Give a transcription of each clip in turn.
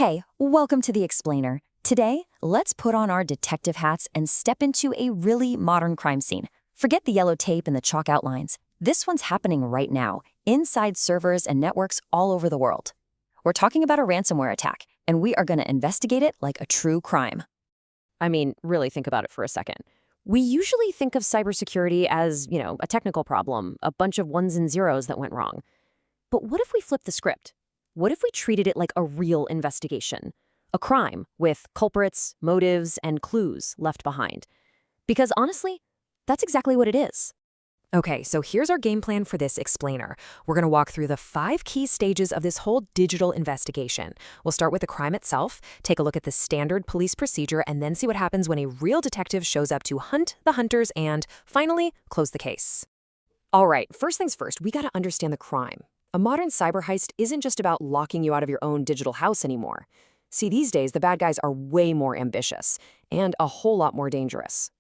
Hey, welcome to The Explainer. Today, let's put on our detective hats and step into a really modern crime scene. Forget the yellow tape and the chalk outlines. This one's happening right now, inside servers and networks all over the world. We're talking about a ransomware attack, and we are going to investigate it like a true crime. I mean, really think about it for a second. We usually think of cybersecurity as, a technical problem, a bunch of ones and zeros that went wrong. But what if we flip the script? What if we treated it like a real investigation? A crime with culprits, motives, and clues left behind. Because honestly, that's exactly what it is. Okay, so here's our game plan for this explainer. We're going to walk through the 5 key stages of this whole digital investigation. We'll start with the crime itself, take a look at the standard police procedure, and then see what happens when a real detective shows up to hunt the hunters and, finally, close the case. All right, first things first, we got to understand the crime. A modern cyber heist isn't just about locking you out of your own digital house anymore. See, these days, the bad guys are way more ambitious and a whole lot more dangerous.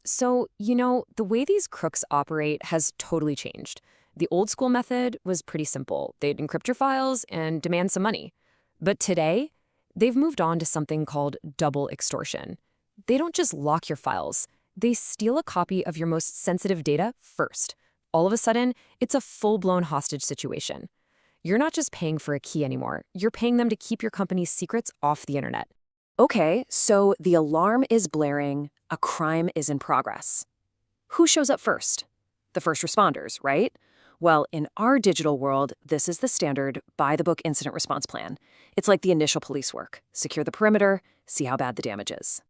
So, the way these crooks operate has totally changed. The old school method was pretty simple. They'd encrypt your files and demand some money. But today, they've moved on to something called double extortion. They don't just lock your files. They steal a copy of your most sensitive data first. All of a sudden, it's a full-blown hostage situation. You're not just paying for a key anymore. You're paying them to keep your company's secrets off the internet. Okay, so the alarm is blaring, a crime is in progress. Who shows up first? The first responders, right? Well, in our digital world, this is the standard by-the-book incident response plan. It's like the initial police work. Secure the perimeter, see how bad the damage is.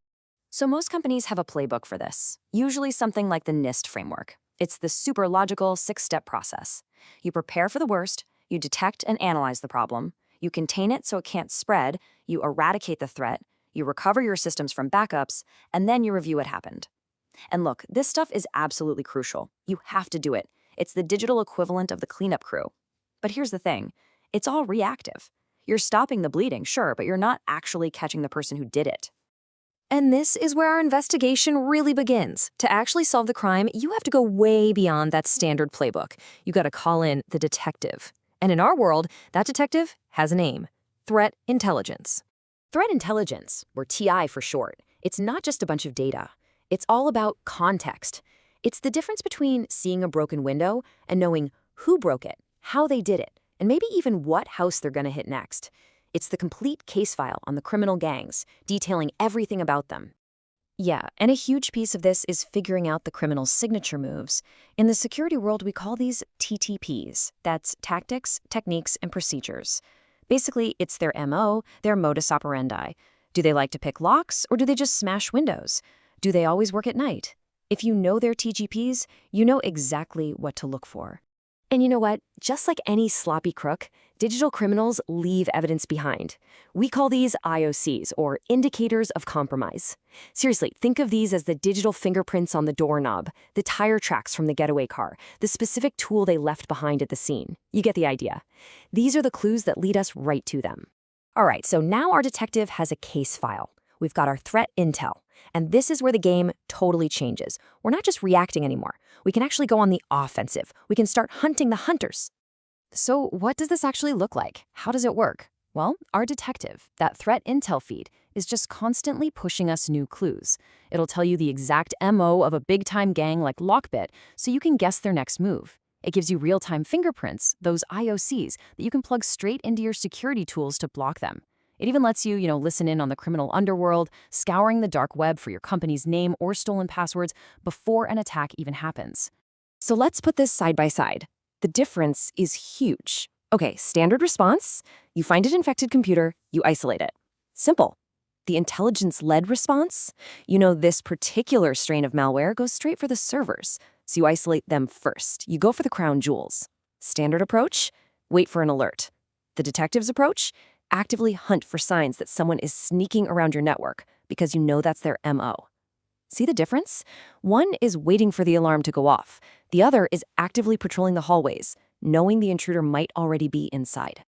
So most companies have a playbook for this, usually something like the NIST framework. It's the super logical 6-step process. You prepare for the worst, you detect and analyze the problem, you contain it so it can't spread, you eradicate the threat, you recover your systems from backups, and then you review what happened. And look, this stuff is absolutely crucial. You have to do it. It's the digital equivalent of the cleanup crew. But here's the thing. It's all reactive. You're stopping the bleeding, sure, but you're not actually catching the person who did it. And this is where our investigation really begins. To actually solve the crime, you have to go way beyond that standard playbook. You got to call in the detective. And in our world, that detective has a name: threat intelligence. Threat intelligence, or TI for short, it's not just a bunch of data. It's all about context. It's the difference between seeing a broken window and knowing who broke it, how they did it, and maybe even what house they're going to hit next. It's the complete case file on the criminal gangs, detailing everything about them. Yeah, and a huge piece of this is figuring out the criminal's signature moves. In the security world, we call these TTPs. That's tactics, techniques, and procedures. Basically, it's their MO, their modus operandi. Do they like to pick locks, or do they just smash windows? Do they always work at night? If you know their TGPs, you know exactly what to look for. And you know what? Just like any sloppy crook, digital criminals leave evidence behind. We call these IOCs, or indicators of compromise. Seriously, think of these as the digital fingerprints on the doorknob, the tire tracks from the getaway car, the specific tool they left behind at the scene. You get the idea. These are the clues that lead us right to them. All right, so now our detective has a case file. We've got our threat intel. And this is where the game totally changes. We're not just reacting anymore. We can actually go on the offensive. We can start hunting the hunters. So what does this actually look like? How does it work? Well, our detective, that threat intel feed, is just constantly pushing us new clues. It'll tell you the exact MO of a big-time gang like Lockbit, so you can guess their next move. It gives you real-time fingerprints, those IOCs, that you can plug straight into your security tools to block them. It even lets you, listen in on the criminal underworld, scouring the dark web for your company's name or stolen passwords before an attack even happens. So let's put this side by side. The difference is huge. Okay, standard response, you find an infected computer, you isolate it. Simple. The intelligence-led response, this particular strain of malware goes straight for the servers, so you isolate them first. You go for the crown jewels. Standard approach, wait for an alert. The detective's approach, actively hunt for signs that someone is sneaking around your network because you know that's their MO. See the difference? One is waiting for the alarm to go off. The other is actively patrolling the hallways, knowing the intruder might already be inside.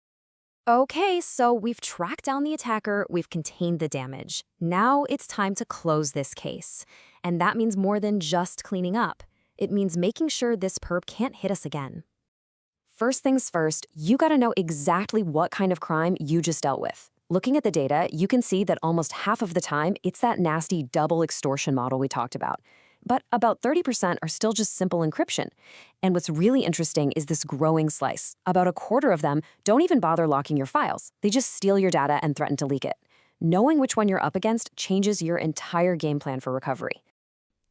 Okay, so we've tracked down the attacker, we've contained the damage. Now it's time to close this case. And that means more than just cleaning up. It means making sure this perp can't hit us again. First things first, you gotta know exactly what kind of crime you just dealt with. Looking at the data, you can see that almost half of the time, it's that nasty double extortion model we talked about. But about 30% are still just simple encryption. And what's really interesting is this growing slice. About a quarter of them don't even bother locking your files. They just steal your data and threaten to leak it. Knowing which one you're up against changes your entire game plan for recovery.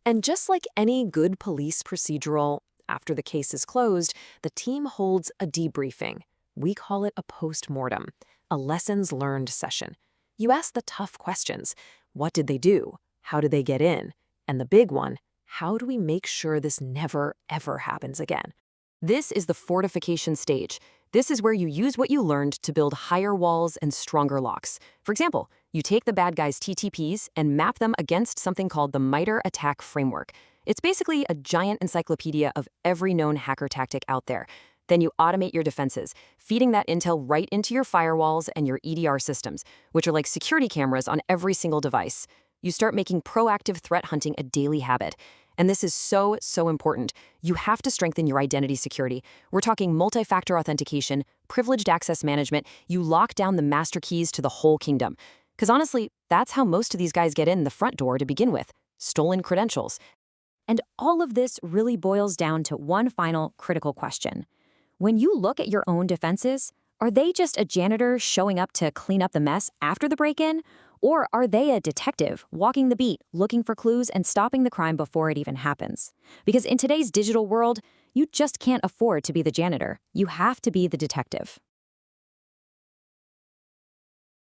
And just like any good police procedural, after the case is closed, the team holds a debriefing. We call it a post-mortem, a lessons learned session. You ask the tough questions. What did they do? How did they get in? And the big one, how do we make sure this never, ever happens again? This is the fortification stage. This is where you use what you learned to build higher walls and stronger locks. For example, you take the bad guys' TTPs and map them against something called the MITRE ATT&CK framework. It's basically a giant encyclopedia of every known hacker tactic out there. Then you automate your defenses, feeding that intel right into your firewalls and your EDR systems, which are like security cameras on every single device. You start making proactive threat hunting a daily habit. And this is so, so important. You have to strengthen your identity security. We're talking multi-factor authentication, privileged access management. You lock down the master keys to the whole kingdom. Because honestly, that's how most of these guys get in the front door to begin with. Stolen credentials. And all of this really boils down to one final critical question. When you look at your own defenses, are they just a janitor showing up to clean up the mess after the break-in? Or are they a detective walking the beat, looking for clues and stopping the crime before it even happens? Because in today's digital world, you just can't afford to be the janitor. You have to be the detective.